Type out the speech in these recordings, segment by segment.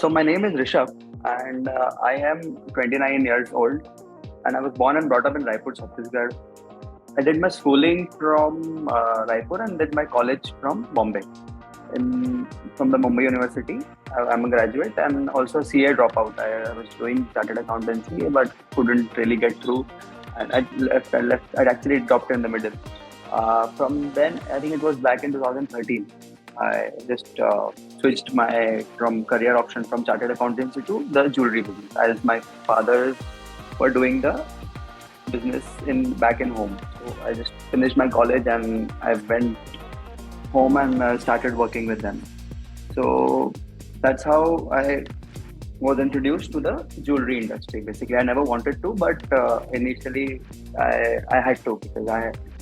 So my name is Rishabh, and I am 29 years old, and I was born and brought up in Raipur, Chhattisgarh. I did my schooling from Raipur and did my college from Bombay, in from the Mumbai University. I'm a graduate and also a CA dropout. I was doing chartered accountancy, but couldn't really get through, and I left. I actually dropped in the middle. From then, I think it was back in 2013. I just switched my from career option from chartered accountancy to the jewelry business, as my fathers were doing the business in back in home. So I just finished my college and I went home and started working with them. So that's how I was introduced to the jewelry industry. Basically, I never wanted to, but initially I had to, because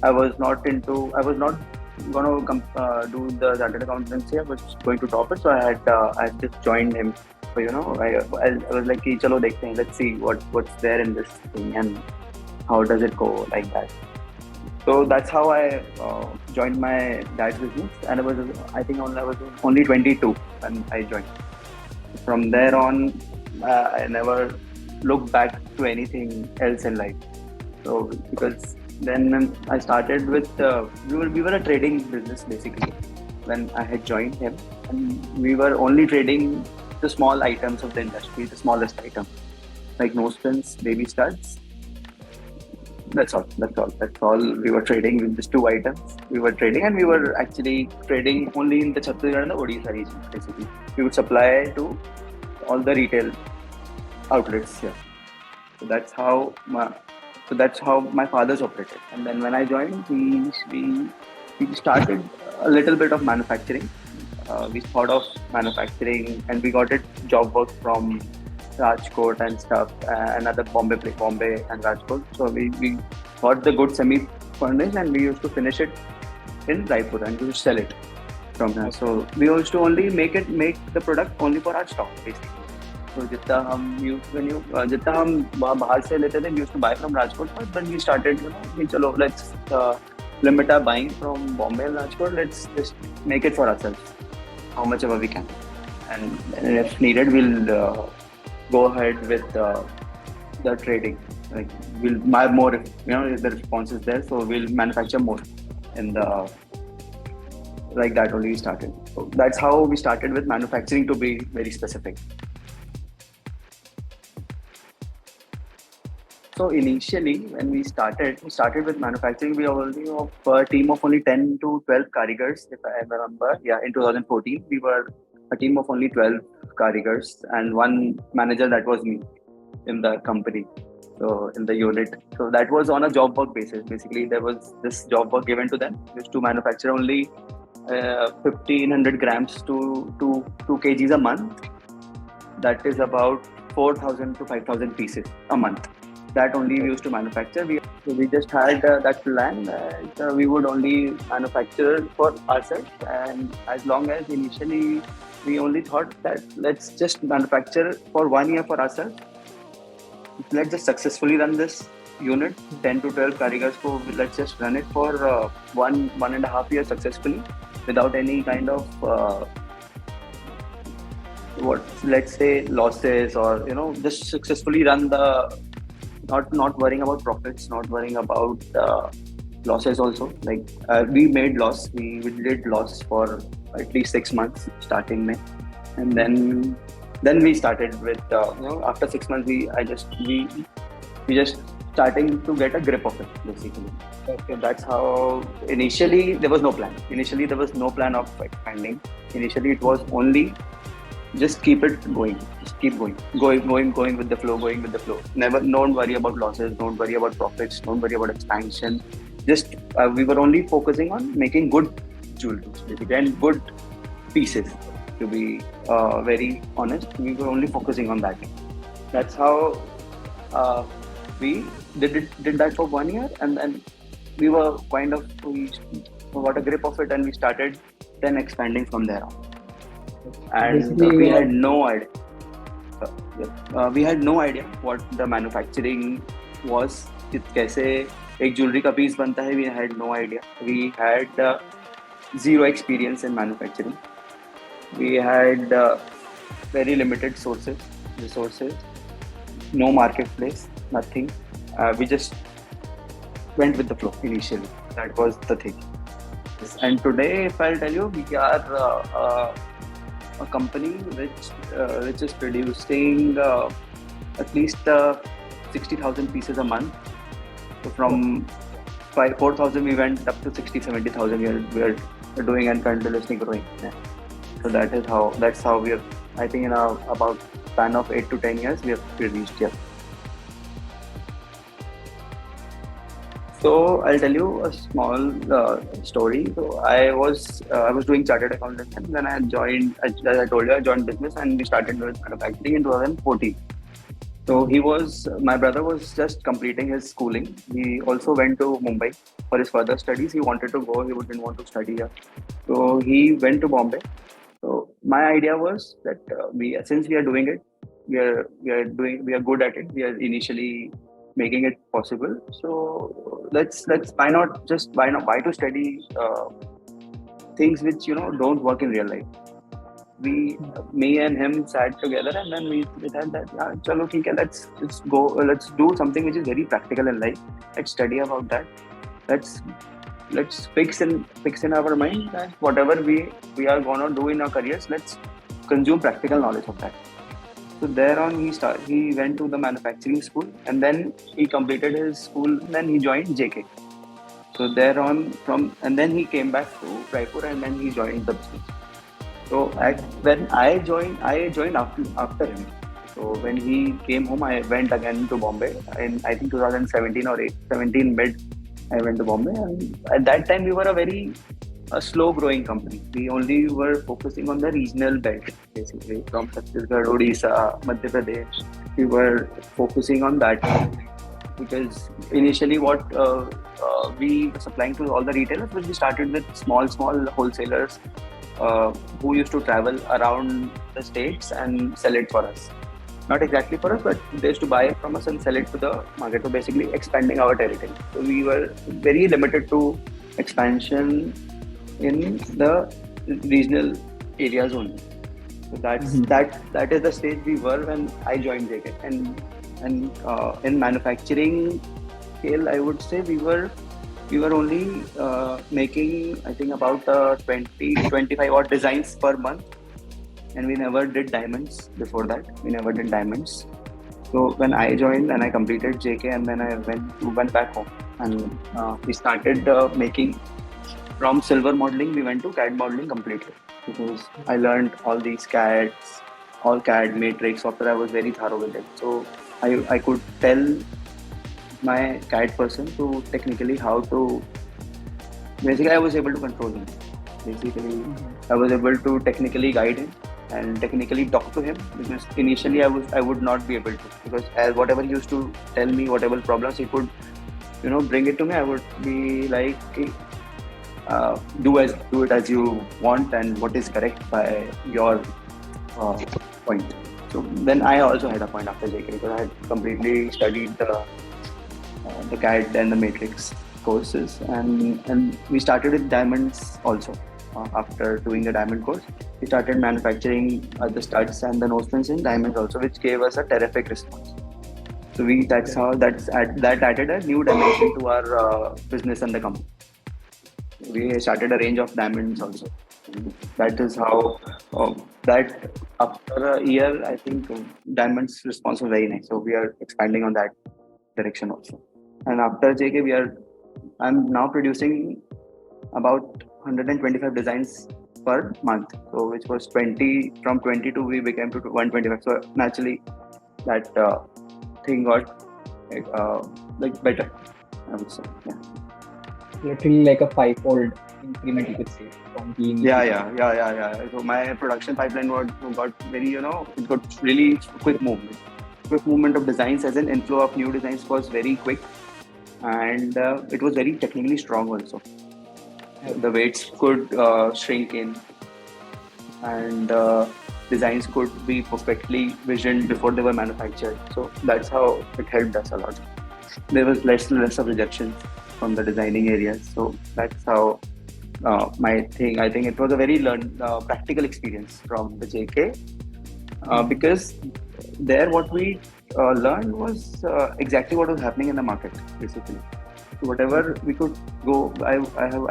I was not into I was not going to do the chartered accountancy. I was going to top it, so I just joined him. So I was like, "Ki, chalo dekhte hain. Let's see what's there in this thing and how does it go like that." So that's how I joined my dad's business, and I was only 22 when I joined. From there on, I never looked back to anything else in life. So because then I started with we were a trading business basically when I had joined him, and we were only trading the small items of the industry, the smallest item, like nose pins, baby studs. That's all. That's all. That's all. We were trading with just two items. We were trading, and we were actually trading only in the Chhattisgarh and the Odisha region. Basically, we would supply to all the retail outlets here. So that's how my father's operated. And then when I joined, we started a little bit of manufacturing. We thought of manufacturing, and we got it job work from Rajkot and stuff, and other Bombay and Rajkot. So we got the good semi furnished, and we used to finish it in Raipur and we used to sell it from here. So we used to only make the product only for our stock basically. So जितना हम बाहर से लेते थे, we used to buy from Rajkot, but then we started, कि चलो let's limit our buying from Bombay and Rajkot. Let's just make it for ourselves, how much ever we can, and if needed, we'll go ahead with the trading. Like we'll buy more if the response is there. So we'll manufacture more in the like that only we started. So that's how we started with manufacturing, to be very specific. So initially, when we started with manufacturing. We were only of a team of only 10 to 12 karigars, if I remember. Yeah, in 2014, we were a team of only 12 karigars and one manager. That was me in the company, so in the unit. So that was on a job work basis. Basically, there was this job work given to them, just to manufacture only 1500 grams to 2 kgs a month. That is about 4,000 to 5,000 pieces a month. That only we used to manufacture. We just had that plan that we would only manufacture for ourselves, and as long as initially we only thought that let's just manufacture for 1 year for ourselves. Let's just successfully run this unit, 10 to 12 karigars. So let's just run it for 1.5 years successfully, without any kind of let's say losses, or just successfully run the. Not worrying about profits, not worrying about losses also. Like we made loss, we did loss for at least 6 months starting May, and then we started with after 6 months we just starting to get a grip of it basically. Okay, that's how initially there was no plan. Initially there was no plan of expanding. Initially it was only just keep it going, just keep going with the flow. Never, don't worry about losses, don't worry about profits, don't worry about expansion. Just we were only focusing on making good jewelry basically, and good pieces, to be very honest. We were only focusing on that. That's how we did that for 1 year, and then we got a grip of it, and we started then expanding from there on. And we had no idea. We had no idea what the manufacturing was. कैसे एक jewelry का piece बनता है. We had no idea. We had zero experience in manufacturing. We had very limited resources, no marketplace, nothing. We just went with the flow initially. That was the thing. And today, if I'll tell you, we are a company which is producing at least 60,000 pieces a month. So from 4,000 we went up to 60, 70,000 we are doing and continuously growing. Yeah. So that's how we have, I think in a about span of 8 to 10 years we have reached here. So I'll tell you a small story. So I was doing chartered accountant, and then I joined. As I told you, I joined business, and we started with manufacturing in 2014. So my brother was just completing his schooling. He also went to Mumbai for his further studies. He wanted to go. He didn't want to study here. So he went to Bombay. So my idea was that since we are doing it, we are good at it. We are initially making it possible. So let's why to study things which don't work in real life. Me and him sat together, and then we decided that chalo theek hai, let's go, let's do something which is very practical in life. Let's study about that. Let's fix in our mind that whatever we are gonna do in our careers, let's consume practical knowledge of that. So thereon he went to the manufacturing school, and then he completed his school. Then he joined JK. So then he came back to Raipur, and then he joined the business. So when I joined after him. So when he came home, I went again to Bombay in I think 2017 or 17 mid. I went to Bombay, and at that time we were a slow growing company. We only were focusing on the regional belt, basically from Chhattisgarh, Odisha, Madhya Pradesh. We were focusing on that because initially what we were supplying to all the retailers, but we started with small wholesalers who used to travel around the states and sell it for us. Not exactly for us, but they used to buy it from us and sell it to the market. So basically expanding our territory. So we were very limited to expansion in the regional areas only. So that is the stage we were when I joined JK. And in manufacturing scale, I would say we were only making I think about 20 to 25 odd designs per month, and we never did diamonds before that. We never did diamonds. So when I joined and I completed JK, and then I went back home, and we started making. From silver modeling, we went to CAD modeling completely because I learned all these all CAD matrix software. I was very thorough with it. So I could tell my CAD person to technically how to. Basically, I was able to control him. Basically, I was able to technically guide him and technically talk to him, because initially I would not be able to, because as whatever he used to tell me, whatever problems he could bring it to me, I would be like, do it as you want and what is correct by your point. So then I also had a point after JK, because I had completely studied the CAD and the matrix courses, and we started with diamonds also. After doing the diamond course, we started manufacturing the studs and the nose pins in diamonds also, which gave us a terrific response. So that added a new dimension to our business and the company. We started a range of diamonds also. That is how that after a year, I think diamonds response was very nice. So we are expanding on that direction also. And after JK, I'm now producing about 125 designs per month. So which was 20, from 22 we became to 125. So naturally that thing got like better, I would say. Yeah. Literally like a five-fold increment, you could say, from being. Yeah. So my production pipeline got very, it got really quick movement. Quick movement of designs, as an inflow of new designs was very quick, and it was very technically strong also. The weights could shrink in, and designs could be perfectly visioned before they were manufactured. So that's how it helped us a lot. There was less of rejection from the designing areas. So that's how I think it was a very practical experience from the JK because there what we learned was exactly what was happening in the market, basically. So whatever we could go, I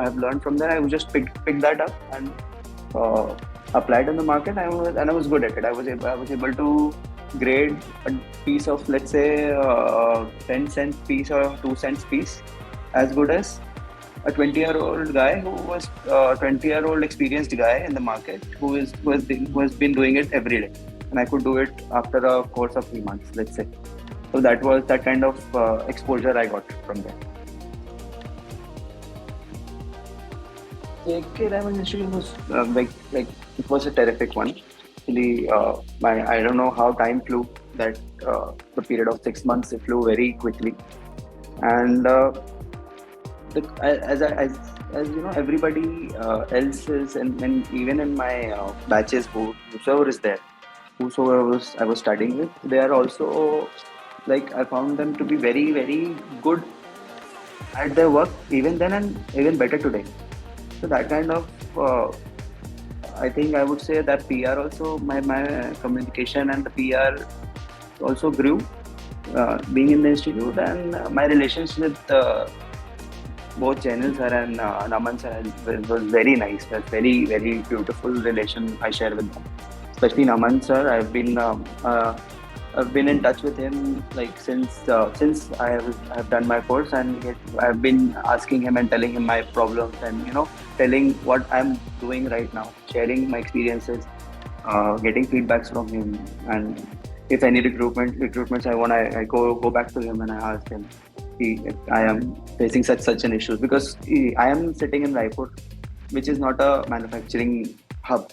have learned from there. I would just pick that up and uh, applied in the market. I was good at it. I was able to grade a piece of, let's say, 10 cent piece or 2 cents piece as good as a 20-year-old guy who was 20-year-old experienced guy in the market who has been doing it every day, and I could do it after a course of 3 months, let's say. So that was that kind of exposure I got from there. JK Diamond Institute was like it was a terrific one. Actually, I don't know how time flew. That the period of 6 months, it flew very quickly, and as you know, everybody else is, and even in my batches, whosoever is there, whosoever I was studying with, they are also like I found them to be very good at their work even then and even better today. So that kind of I think I would say that PR also my communication and the PR also grew being in the institute, and my relations with both Jainil sir and Naman sir was very nice. It was very beautiful relation I share with them. Especially Naman sir, I've been in touch with him like since I have done my course, and I've been asking him and telling him my problems, and telling what I'm doing right now, sharing my experiences, getting feedbacks from him, and if any recruitments I want, I go back to him and I ask him. I am facing such an issue because I am sitting in Raipur, which is not a manufacturing hub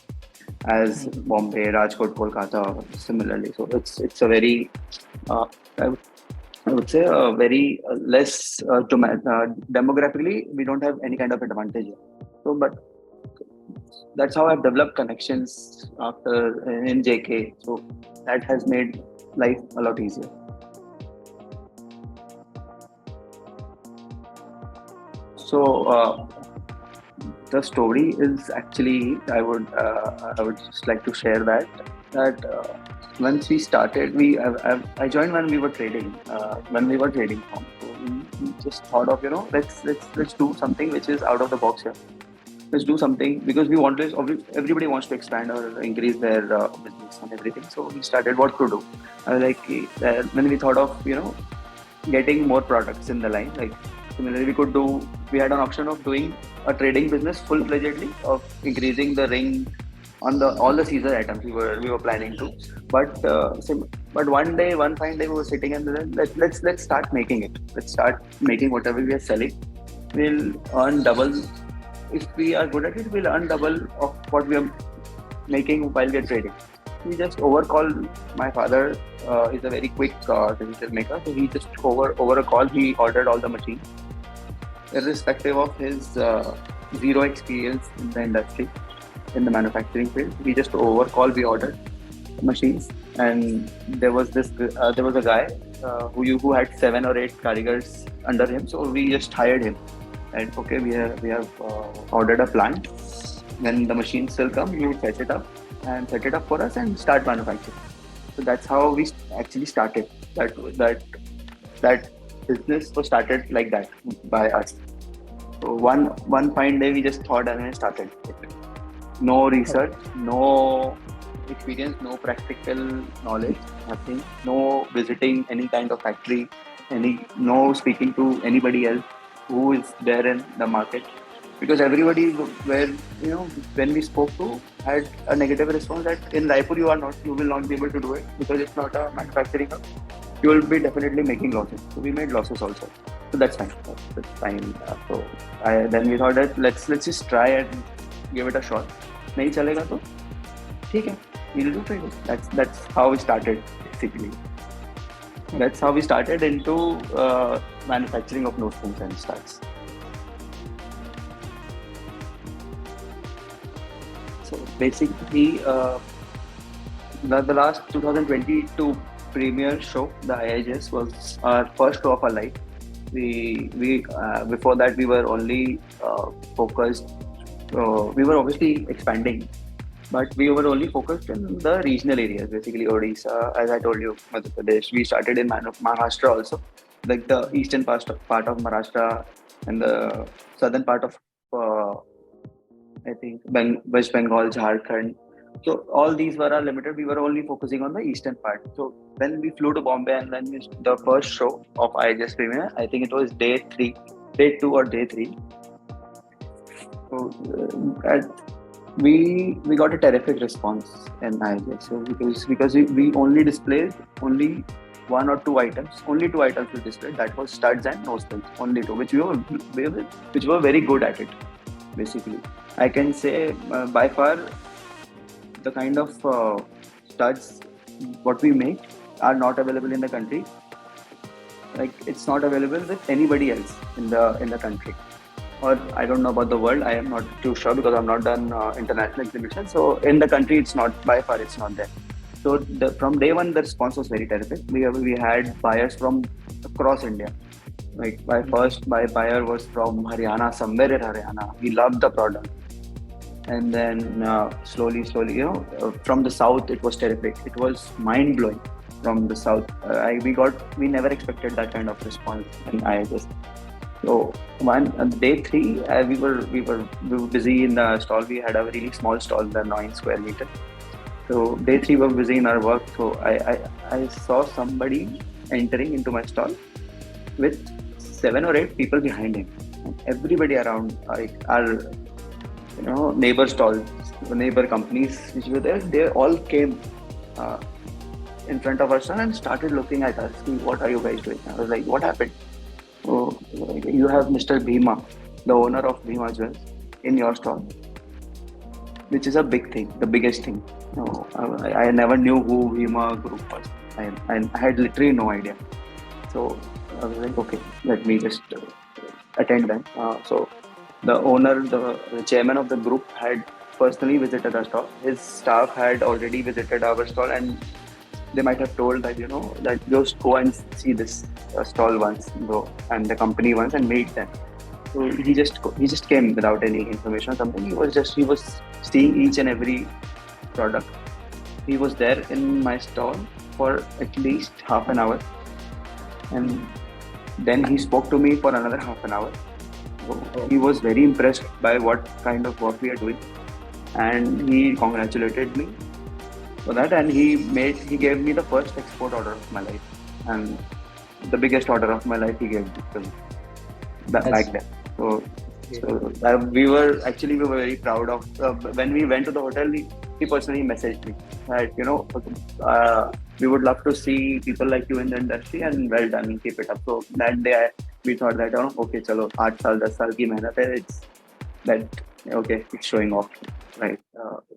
as Bombay, Rajkot, Kolkata, similarly. So it's a very uh, I, would, I would say a very less demographically we don't have any kind of advantage here. So, but that's how I've developed connections after in JK. So that has made life a lot easier. So the story is actually I would just like to share that once we started, I joined when we were trading from. So we just thought of let's do something which is out of the box here. Let's do something because we want to. Everybody wants to expand or increase their business and everything. So we started what to do. When we thought of getting more products in the line. Like similarly, we had an option of doing a trading business full-fledgedly of increasing the ring on the all the Caesar items we were planning to. But but one fine day, we were sitting and then let's start making it. Let's start making whatever we are selling. We'll earn double if we are good at it. We'll earn double of what we are making while we're trading. We just overcall. My father is a very quick decision maker, so he just over a call he ordered all the machines, irrespective of his zero experience in the industry, in the manufacturing field. We just overcall. We ordered machines, and there was a guy who had 7 or 8 carigars under him. So we just hired him, and okay, we have ordered a plant. When the machines will come, you set it up for us and start manufacturing. So that's how we actually started. That business was started like that by us. So one fine day we just thought and then started it. No research, no experience, no practical knowledge, nothing. No visiting any kind of factory, no speaking to anybody else who is there in the market, because everybody where when we spoke to had a negative response that in Raipur you will not be able to do it because it's not a manufacturing hub. You will be definitely making losses. So we made losses also. So that's fine. That's fine. Then we thought that let's just try and give it a shot. नहीं चलेगा तो ठीक है. We'll do trading. That's how we started basically. That's how we started into manufacturing of nose spoons and studs. So basically, the last 2022 premiere show, the IIGS, was our first show of our life. We before that we were only focused. We were obviously expanding But we were only focused in the regional areas, basically Odisha, as I told you, Madhya Pradesh. We started in Maharashtra also, like the eastern part of Maharashtra and the southern part of, I think, West Bengal, Jharkhand. So all these were our limited. We were only focusing on the eastern part. So when we flew to Bombay and then the first show of IHS Premier, I think it was day two or day three. So we got a terrific response in IHS. So because we only displayed only one or two items, only two items we displayed. That was studs and nose pins, only two, which were very good at it. Basically, I can say by far the kind of studs what we make are not available in the country. Like it's not available with anybody else in the country, or I don't know about the world. I am not too sure because I've not done international exhibition. So in the country, it's not by far. It's not there. So from day one, the response was very terrific. We had buyers from across India. Like my buyer was from Haryana, somewhere in Haryana. He loved the product, and then slowly, from the south, it was terrific. It was mind blowing. From the south, we never expected that kind of response, and I just so one day three, we were busy in the stall. We had a really small stall, the 9 square meter. So day three, we were busy in our work. So I saw somebody entering into my stall with 7 or 8 people behind him. And everybody around, like our neighbor stalls, neighbor companies which were there, they all came uh, in front of our stall and started looking at us. What are you guys doing? I was like, what happened? So you have Mr. Bhima, the owner of Bhima Jewels, in your stall, which is a big thing, the biggest thing. No, I never knew who Bhima Group was. I had literally no idea. So I was like, okay, let me just attend them. So the owner, the chairman of the group had personally visited our stall. His staff had already visited our stall, and they might have told that that just go and see this stall once, go and the company once and meet them. So he just came without any information or something. He was seeing each and every product. He was there in my stall for at least half an hour, and then he spoke to me for another half an hour. So he was very impressed by what kind of work we are doing, and he congratulated me for that. And he gave me the first export order of my life, and the biggest order of my life he gave me That's back then. So we were very proud of when we went to the hotel. He personally messaged me that we would love to see people like you in the industry, and well done, and keep it up. So that day we thought that okay, chalo, 8 saal 10 saal ki mehnat hai. It's that okay, it's showing off, right?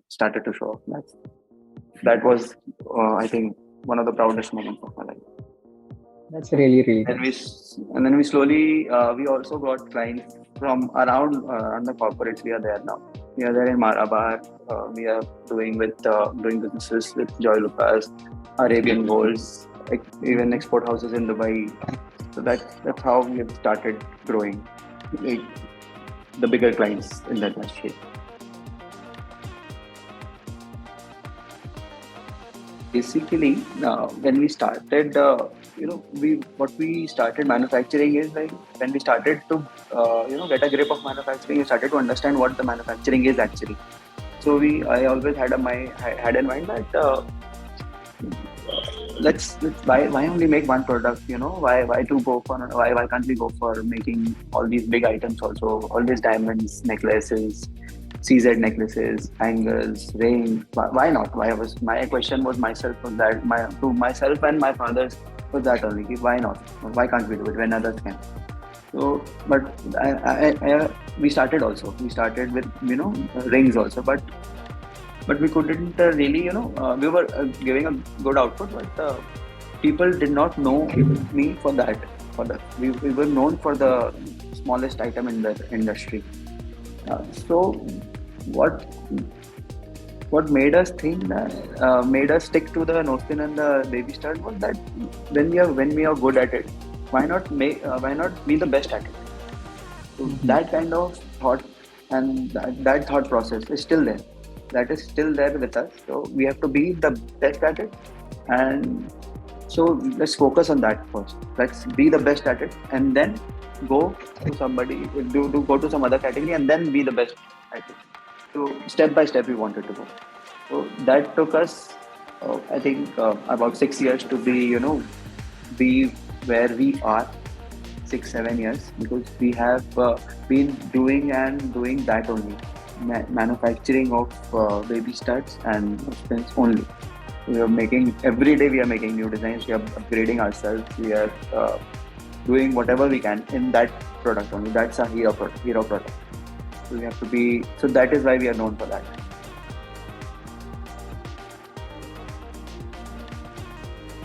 Started to show off. That was I think one of the proudest moments of my life. that's really really And good. we slowly we also got clients from around the corporates. We are there now. We are there in Marabar. We are doing businesses with Joy Lucas, Arabian Golds, even export houses in Dubai. So that's how we have started growing, like, the bigger clients in the industry. Basically, when we started, we started manufacturing is like when we started to get a grip of manufacturing. We started to understand what the manufacturing is actually. So I always had in mind that let's why only make one product? Why to go for why can't we go for making all these big items also? All these diamonds, necklaces, CZ necklaces, angles, ring. Why not? My question was myself was that to myself and my father's was that only. Why not? Why can't we do it when others can? So, but we started also. We started with rings also, but we couldn't really we were giving a good output, but people did not know me for that. We were known for the smallest item in the industry. So what what made us stick to the nose-pin and the baby stud was that when we are good at it, why not be the best at it? So Mhm. that kind of thought and that thought process is still there. that is still there with us. So we have to be the best at it, and so let's focus on that first. Let's be the best at it, and then go to somebody do go to some other category, and then be the best at it. So step by step, we wanted to go. So that took us, I think, about 6 years to be where we are. 6 7 years, because we have been doing that only, manufacturing of baby studs and pins only. We are making every day. We are making new designs. We are upgrading ourselves. We are doing whatever we can in that product only. That's a hero product. So we have to be. So that is why we are known for that.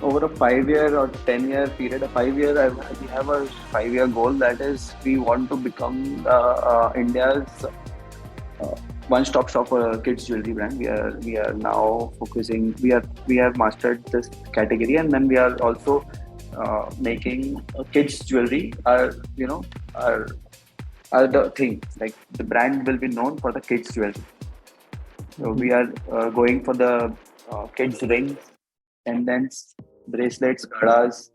Over a 5 year or 10 year period, we have a 5 year goal, that is we want to become India's one-stop shop for a kids jewelry brand. We are now focusing. We have mastered this category, and then we are also making kids jewelry. Our are the thing. Like, the brand will be known for the kids jewelry. So we are going for the kids rings, pendants, bracelets, gadas,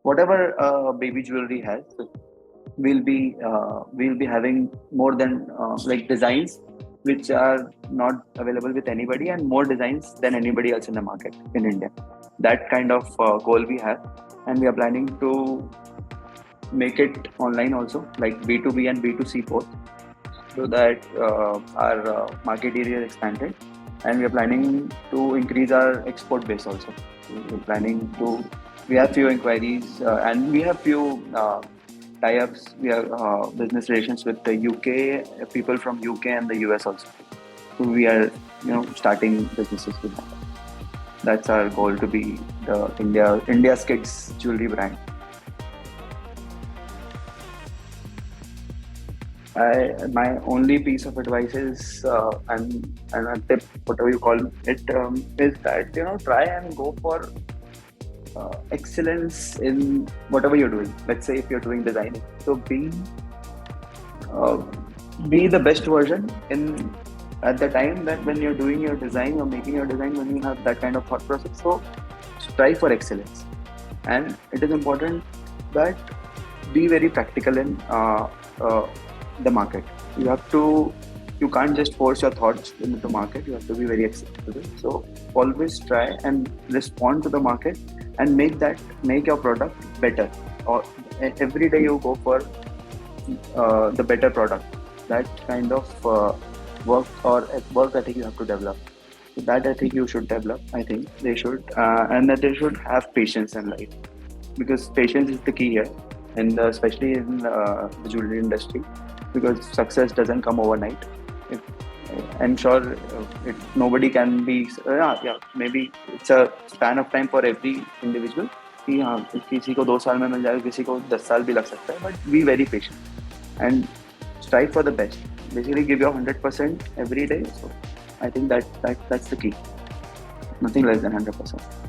whatever baby jewelry has. So we'll be having more than like designs which are not available with anybody, and more designs than anybody else in the market in India. That kind of goal we have, and we are planning to make it online also, like B2B and B2C both, so that our market area is expanded, and we are planning to increase our export base also. We're planning to. We have few inquiries, and we have few tie-ups. We have business relations with the UK, people from UK and the US also. So we are, starting businesses with them. That's our goal, to be the India's kids jewelry brand. My only piece of advice is, and a tip, whatever you call it, is that try and go for excellence in whatever you're doing. Let's say if you're doing designing, so uh, be the best version in at the time that when you're doing your design or making your design, when you have that kind of thought process. So strive for excellence, and it is important that be very practical in the market. You can't just force your thoughts into the market. You have to be very accessible. So always try and respond to the market, and make your product better. Or every day you go for the better product. That kind of work ethic you have to develop. So that I think you should develop. I think they should, and that they should have patience in life, because patience is the key here, and especially in the jewelry industry, because success doesn't come overnight. If, I'm sure nobody can be. Maybe it's a span of time for every individual. कि हाँ किसी को 2 साल में मिल जाएगा, किसी को 10 साल भी लग सकता है. But be very patient and strive for the best. Basically, give your 100% every day. So I think that's the key. Nothing less than 100%.